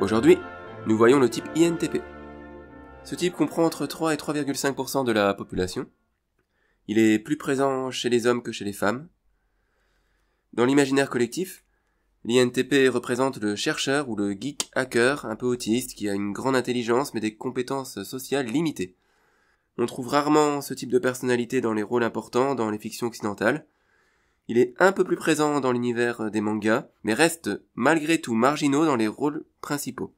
Aujourd'hui, nous voyons le type INTP. Ce type comprend entre 3 et 3,5% de la population. Il est plus présent chez les hommes que chez les femmes. Dans l'imaginaire collectif, l'INTP représente le chercheur ou le geek hacker un peu autiste qui a une grande intelligence mais des compétences sociales limitées. On trouve rarement ce type de personnalité dans les rôles importants dans les fictions occidentales. Il est un peu plus présent dans l'univers des mangas, mais reste malgré tout marginaux dans les rôles principaux.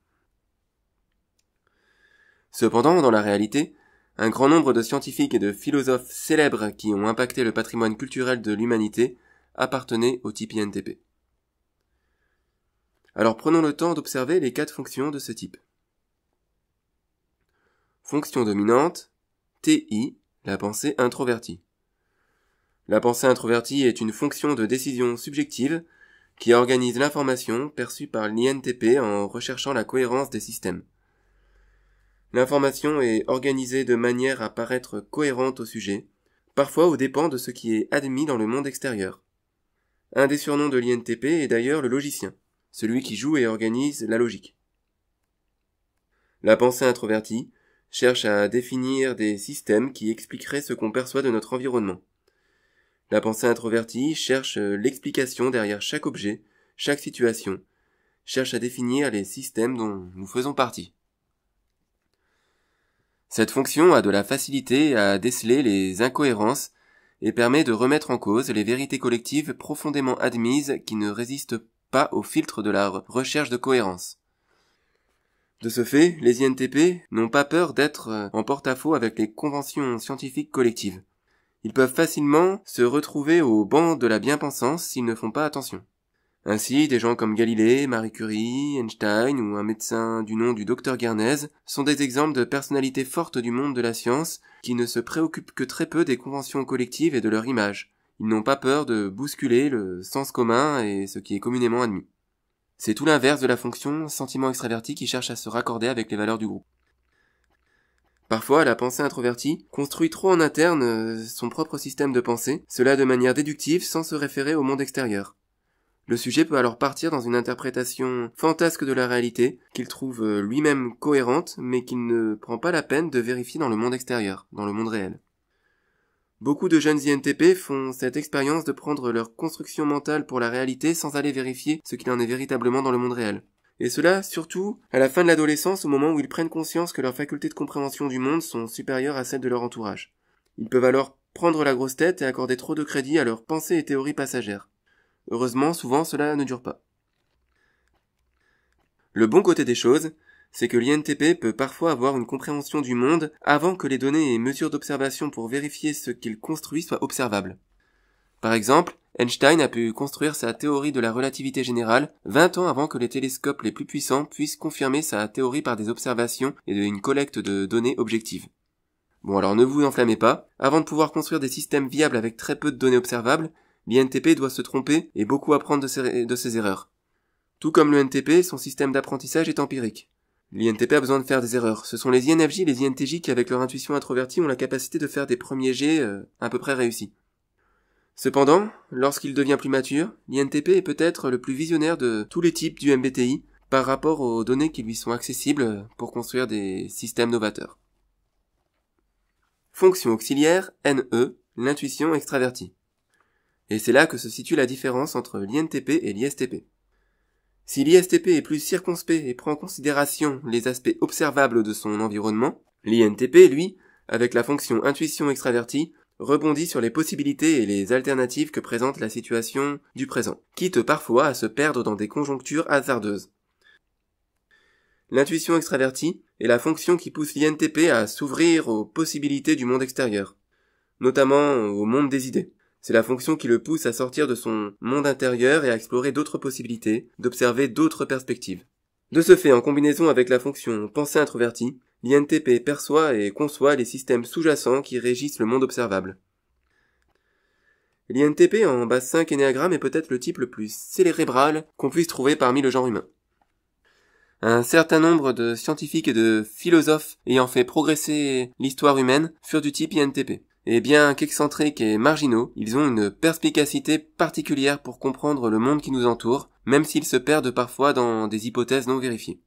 Cependant, dans la réalité, un grand nombre de scientifiques et de philosophes célèbres qui ont impacté le patrimoine culturel de l'humanité appartenaient au type INTP. Alors prenons le temps d'observer les 4 fonctions de ce type. Fonction dominante, TI, la pensée introvertie. La pensée introvertie est une fonction de décision subjective qui organise l'information perçue par l'INTP en recherchant la cohérence des systèmes. L'information est organisée de manière à paraître cohérente au sujet, parfois aux dépens de ce qui est admis dans le monde extérieur. Un des surnoms de l'INTP est d'ailleurs le logicien, celui qui joue et organise la logique. La pensée introvertie cherche à définir des systèmes qui expliqueraient ce qu'on perçoit de notre environnement. La pensée introvertie cherche l'explication derrière chaque objet, chaque situation, cherche à définir les systèmes dont nous faisons partie. Cette fonction a de la facilité à déceler les incohérences et permet de remettre en cause les vérités collectives profondément admises qui ne résistent pas au filtre de la recherche de cohérence. De ce fait, les INTP n'ont pas peur d'être en porte-à-faux avec les conventions scientifiques collectives. Ils peuvent facilement se retrouver au banc de la bien-pensance s'ils ne font pas attention. Ainsi, des gens comme Galilée, Marie Curie, Einstein ou un médecin du nom du Dr Guernesd sont des exemples de personnalités fortes du monde de la science qui ne se préoccupent que très peu des conventions collectives et de leur image. Ils n'ont pas peur de bousculer le sens commun et ce qui est communément admis. C'est tout l'inverse de la fonction sentiment extraverti qui cherche à se raccorder avec les valeurs du groupe. Parfois, la pensée introvertie construit trop en interne son propre système de pensée, cela de manière déductive sans se référer au monde extérieur. Le sujet peut alors partir dans une interprétation fantasque de la réalité, qu'il trouve lui-même cohérente, mais qu'il ne prend pas la peine de vérifier dans le monde extérieur, dans le monde réel. Beaucoup de jeunes INTP font cette expérience de prendre leur construction mentale pour la réalité sans aller vérifier ce qu'il en est véritablement dans le monde réel. Et cela, surtout, à la fin de l'adolescence, au moment où ils prennent conscience que leurs facultés de compréhension du monde sont supérieures à celles de leur entourage. Ils peuvent alors prendre la grosse tête et accorder trop de crédit à leurs pensées et théories passagères. Heureusement, souvent, cela ne dure pas. Le bon côté des choses, c'est que l'INTP peut parfois avoir une compréhension du monde avant que les données et mesures d'observation pour vérifier ce qu'il construit soient observables. Par exemple, Einstein a pu construire sa théorie de la relativité générale 20 ans avant que les télescopes les plus puissants puissent confirmer sa théorie par des observations et une collecte de données objectives. Bon, alors ne vous enflammez pas, avant de pouvoir construire des systèmes viables avec très peu de données observables, l'INTP doit se tromper et beaucoup apprendre de ses erreurs. Tout comme le NTP, son système d'apprentissage est empirique. L'INTP a besoin de faire des erreurs. Ce sont les INFJ et les INTJ qui, avec leur intuition introvertie, ont la capacité de faire des premiers jets à peu près réussis. Cependant, lorsqu'il devient plus mature, l'INTP est peut-être le plus visionnaire de tous les types du MBTI par rapport aux données qui lui sont accessibles pour construire des systèmes novateurs. Fonction auxiliaire, NE, l'intuition extravertie. Et c'est là que se situe la différence entre l'INTP et l'ISTP. Si l'ISTP est plus circonspect et prend en considération les aspects observables de son environnement, l'INTP, lui, avec la fonction intuition extravertie, rebondit sur les possibilités et les alternatives que présente la situation du présent, quitte parfois à se perdre dans des conjonctures hasardeuses. L'intuition extravertie est la fonction qui pousse l'INTP à s'ouvrir aux possibilités du monde extérieur, notamment au monde des idées. C'est la fonction qui le pousse à sortir de son monde intérieur et à explorer d'autres possibilités, d'observer d'autres perspectives. De ce fait, en combinaison avec la fonction pensée introvertie, l'INTP perçoit et conçoit les systèmes sous-jacents qui régissent le monde observable. L'INTP en base 5 énéagramme est peut-être le type le plus cérébral qu'on puisse trouver parmi le genre humain. Un certain nombre de scientifiques et de philosophes ayant fait progresser l'histoire humaine furent du type INTP. Et bien qu'excentriques et marginaux, ils ont une perspicacité particulière pour comprendre le monde qui nous entoure, même s'ils se perdent parfois dans des hypothèses non vérifiées.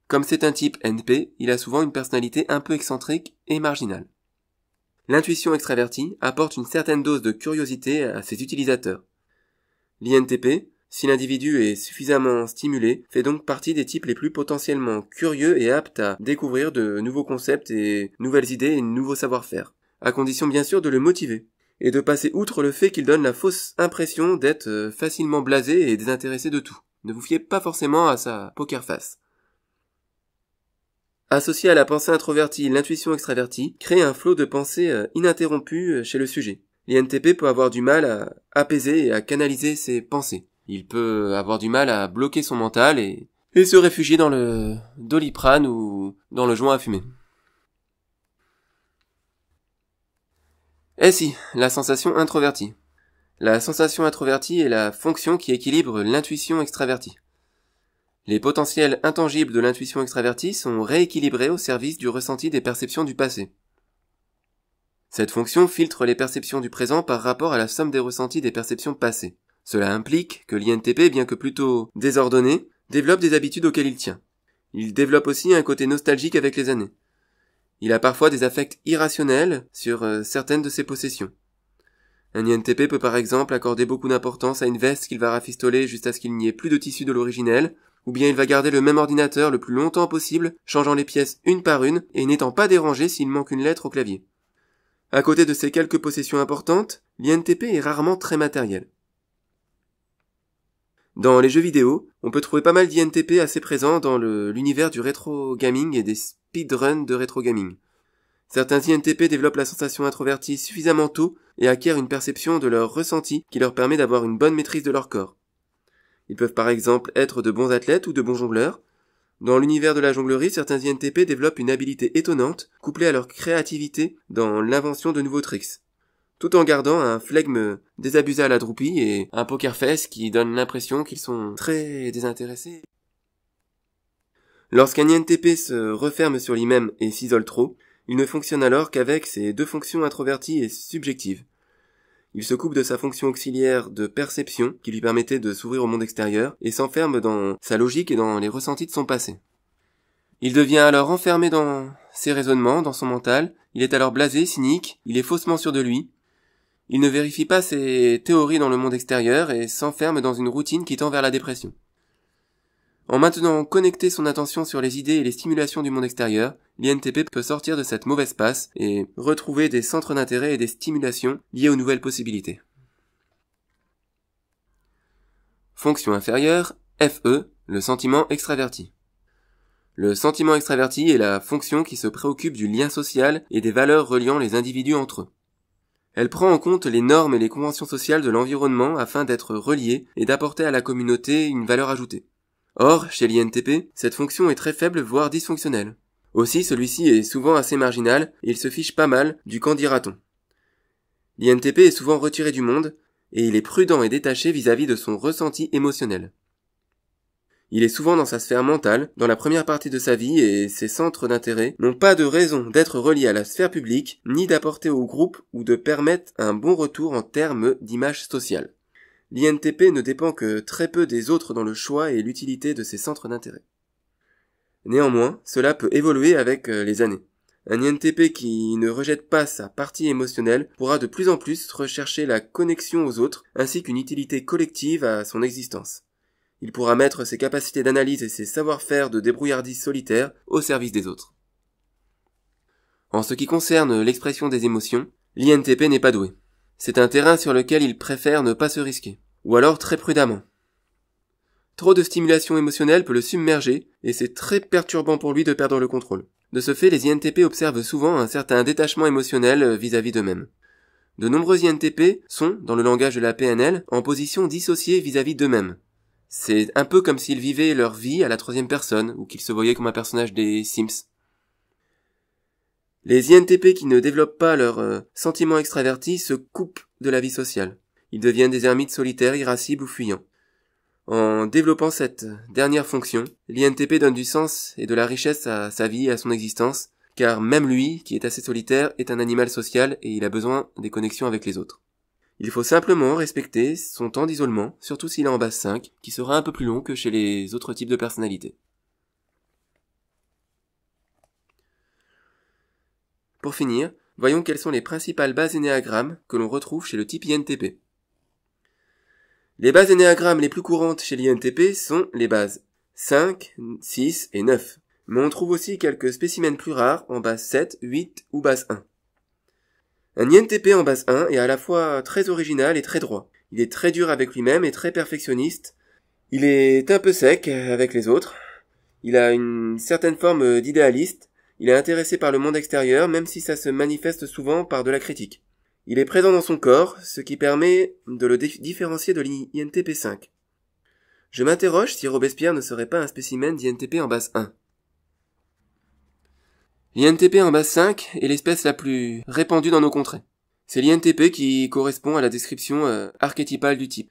Comme c'est un type NP, il a souvent une personnalité un peu excentrique et marginale. L'intuition extravertie apporte une certaine dose de curiosité à ses utilisateurs. L'INTP, si l'individu est suffisamment stimulé, fait donc partie des types les plus potentiellement curieux et aptes à découvrir de nouveaux concepts et nouvelles idées et nouveaux savoir-faire, à condition bien sûr de le motiver, et de passer outre le fait qu'il donne la fausse impression d'être facilement blasé et désintéressé de tout. Ne vous fiez pas forcément à sa poker face. Associé à la pensée introvertie, l'intuition extravertie crée un flot de pensée ininterrompu chez le sujet. L'INTP peut avoir du mal à apaiser et à canaliser ses pensées. Il peut avoir du mal à bloquer son mental et se réfugier dans le Doliprane ou dans le joint à fumer. Et si, la sensation introvertie. La sensation introvertie est la fonction qui équilibre l'intuition extravertie. Les potentiels intangibles de l'intuition extravertie sont rééquilibrés au service du ressenti des perceptions du passé. Cette fonction filtre les perceptions du présent par rapport à la somme des ressentis des perceptions passées. Cela implique que l'INTP, bien que plutôt désordonné, développe des habitudes auxquelles il tient. Il développe aussi un côté nostalgique avec les années. Il a parfois des affects irrationnels sur certaines de ses possessions. Un INTP peut par exemple accorder beaucoup d'importance à une veste qu'il va rafistoler jusqu'à ce qu'il n'y ait plus de tissu de l'originel, ou bien il va garder le même ordinateur le plus longtemps possible, changeant les pièces une par une et n'étant pas dérangé s'il manque une lettre au clavier. À côté de ces quelques possessions importantes, l'INTP est rarement très matériel. Dans les jeux vidéo, on peut trouver pas mal d'INTP assez présents dans l'univers du rétro gaming et des speedruns de rétro gaming. Certains INTP développent la sensation introvertie suffisamment tôt et acquièrent une perception de leur ressenti qui leur permet d'avoir une bonne maîtrise de leur corps. Ils peuvent par exemple être de bons athlètes ou de bons jongleurs. Dans l'univers de la jonglerie, certains INTP développent une habileté étonnante, couplée à leur créativité dans l'invention de nouveaux tricks, tout en gardant un flegme désabusé à la droupie et un poker face qui donne l'impression qu'ils sont très désintéressés. Lorsqu'un INTP se referme sur lui-même et s'isole trop, il ne fonctionne alors qu'avec ses deux fonctions introverties et subjectives. Il se coupe de sa fonction auxiliaire de perception qui lui permettait de s'ouvrir au monde extérieur et s'enferme dans sa logique et dans les ressentis de son passé. Il devient alors enfermé dans ses raisonnements, dans son mental, il est alors blasé, cynique, il est faussement sûr de lui, il ne vérifie pas ses théories dans le monde extérieur et s'enferme dans une routine qui tend vers la dépression. En maintenant connecter son attention sur les idées et les stimulations du monde extérieur, l'INTP peut sortir de cette mauvaise passe et retrouver des centres d'intérêt et des stimulations liées aux nouvelles possibilités. Fonction inférieure, FE, le sentiment extraverti. Le sentiment extraverti est la fonction qui se préoccupe du lien social et des valeurs reliant les individus entre eux. Elle prend en compte les normes et les conventions sociales de l'environnement afin d'être reliée et d'apporter à la communauté une valeur ajoutée. Or, chez l'INTP, cette fonction est très faible voire dysfonctionnelle. Aussi, celui-ci est souvent assez marginal et il se fiche pas mal du qu'en dira-t-on. L'INTP est souvent retiré du monde et il est prudent et détaché vis-à-vis de son ressenti émotionnel. Il est souvent dans sa sphère mentale, dans la première partie de sa vie et ses centres d'intérêt n'ont pas de raison d'être reliés à la sphère publique, ni d'apporter au groupe ou de permettre un bon retour en termes d'image sociale. L'INTP ne dépend que très peu des autres dans le choix et l'utilité de ses centres d'intérêt. Néanmoins, cela peut évoluer avec les années. Un INTP qui ne rejette pas sa partie émotionnelle pourra de plus en plus rechercher la connexion aux autres ainsi qu'une utilité collective à son existence. Il pourra mettre ses capacités d'analyse et ses savoir-faire de débrouillardise solitaire au service des autres. En ce qui concerne l'expression des émotions, l'INTP n'est pas doué. C'est un terrain sur lequel il préfère ne pas se risquer, ou alors très prudemment. Trop de stimulation émotionnelle peut le submerger, et c'est très perturbant pour lui de perdre le contrôle. De ce fait, les INTP observent souvent un certain détachement émotionnel vis-à-vis d'eux-mêmes. De nombreux INTP sont, dans le langage de la PNL, en position dissociée vis-à-vis d'eux-mêmes. C'est un peu comme s'ils vivaient leur vie à la troisième personne, ou qu'ils se voyaient comme un personnage des Sims. Les INTP qui ne développent pas leur sentiment extraverti se coupent de la vie sociale. Ils deviennent des ermites solitaires, irascibles ou fuyants. En développant cette dernière fonction, l'INTP donne du sens et de la richesse à sa vie et à son existence, car même lui, qui est assez solitaire, est un animal social et il a besoin des connexions avec les autres. Il faut simplement respecter son temps d'isolement, surtout s'il est en base 5, qui sera un peu plus long que chez les autres types de personnalités. Pour finir, voyons quelles sont les principales bases énéagrammes que l'on retrouve chez le type INTP. Les bases énéagrammes les plus courantes chez l'INTP sont les bases 5, 6 et 9. Mais on trouve aussi quelques spécimens plus rares en base 7, 8 ou base 1. Un INTP en base 1 est à la fois très original et très droit. Il est très dur avec lui-même et très perfectionniste. Il est un peu sec avec les autres. Il a une certaine forme d'idéaliste. Il est intéressé par le monde extérieur, même si ça se manifeste souvent par de la critique. Il est présent dans son corps, ce qui permet de le différencier de l'INTP 5. Je m'interroge si Robespierre ne serait pas un spécimen d'INTP en base 1. L'INTP en base 5 est l'espèce la plus répandue dans nos contrées. C'est l'INTP qui correspond à la description archétypale du type.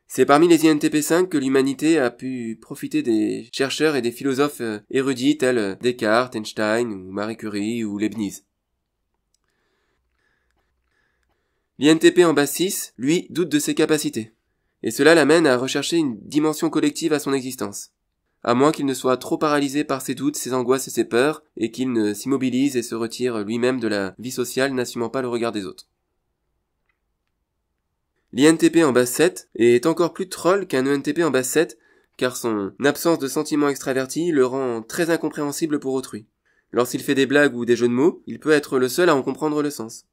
C'est parmi les INTP 5 que l'humanité a pu profiter des chercheurs et des philosophes érudits tels Descartes, Einstein, ou Marie Curie ou Leibniz. L'INTP en base 6, lui, doute de ses capacités. Et cela l'amène à rechercher une dimension collective à son existence. À moins qu'il ne soit trop paralysé par ses doutes, ses angoisses et ses peurs, et qu'il ne s'immobilise et se retire lui-même de la vie sociale, n'assumant pas le regard des autres. L'INTP en base 7 est encore plus troll qu'un ENTP en base 7, car son absence de sentiments extravertis le rend très incompréhensible pour autrui. Lorsqu'il fait des blagues ou des jeux de mots, il peut être le seul à en comprendre le sens.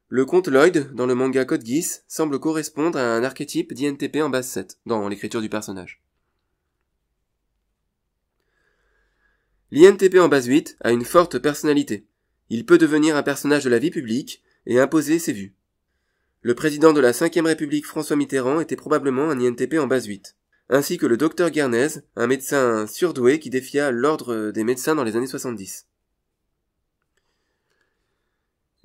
Le comte Lloyd, dans le manga Code Geass, semble correspondre à un archétype d'INTP en base 7, dans l'écriture du personnage. L'INTP en base 8 a une forte personnalité. Il peut devenir un personnage de la vie publique et imposer ses vues. Le président de la 5e République François Mitterrand était probablement un INTP en base 8, ainsi que le docteur Guernez, un médecin surdoué qui défia l'ordre des médecins dans les années 70.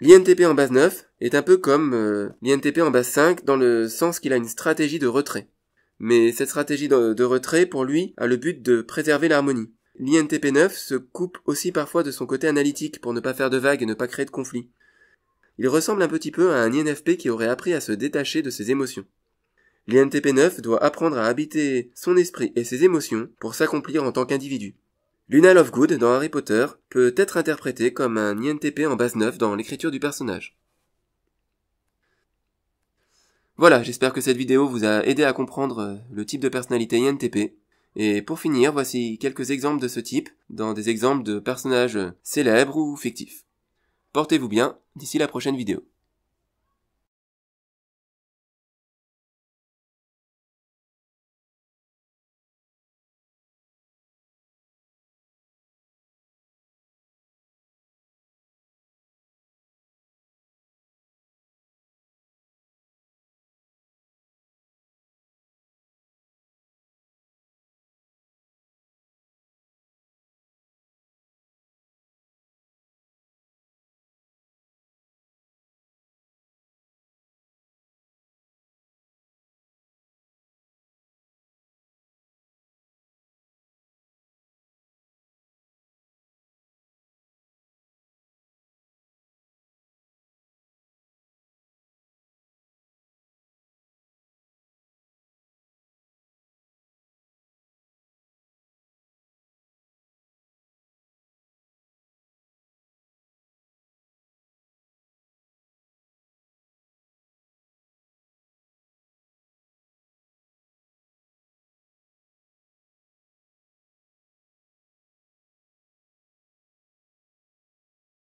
L'INTP en base 9 est un peu comme l'INTP en base 5 dans le sens qu'il a une stratégie de retrait. Mais cette stratégie de retrait, pour lui, a le but de préserver l'harmonie. L'INTP 9 se coupe aussi parfois de son côté analytique pour ne pas faire de vagues et ne pas créer de conflits. Il ressemble un petit peu à un INFP qui aurait appris à se détacher de ses émotions. L'INTP 9 doit apprendre à habiter son esprit et ses émotions pour s'accomplir en tant qu'individu. Luna Lovegood, dans Harry Potter, peut être interprétée comme un INTP en base 9 dans l'écriture du personnage. Voilà, j'espère que cette vidéo vous a aidé à comprendre le type de personnalité INTP. Et pour finir, voici quelques exemples de ce type, dans des exemples de personnages célèbres ou fictifs. Portez-vous bien, d'ici la prochaine vidéo.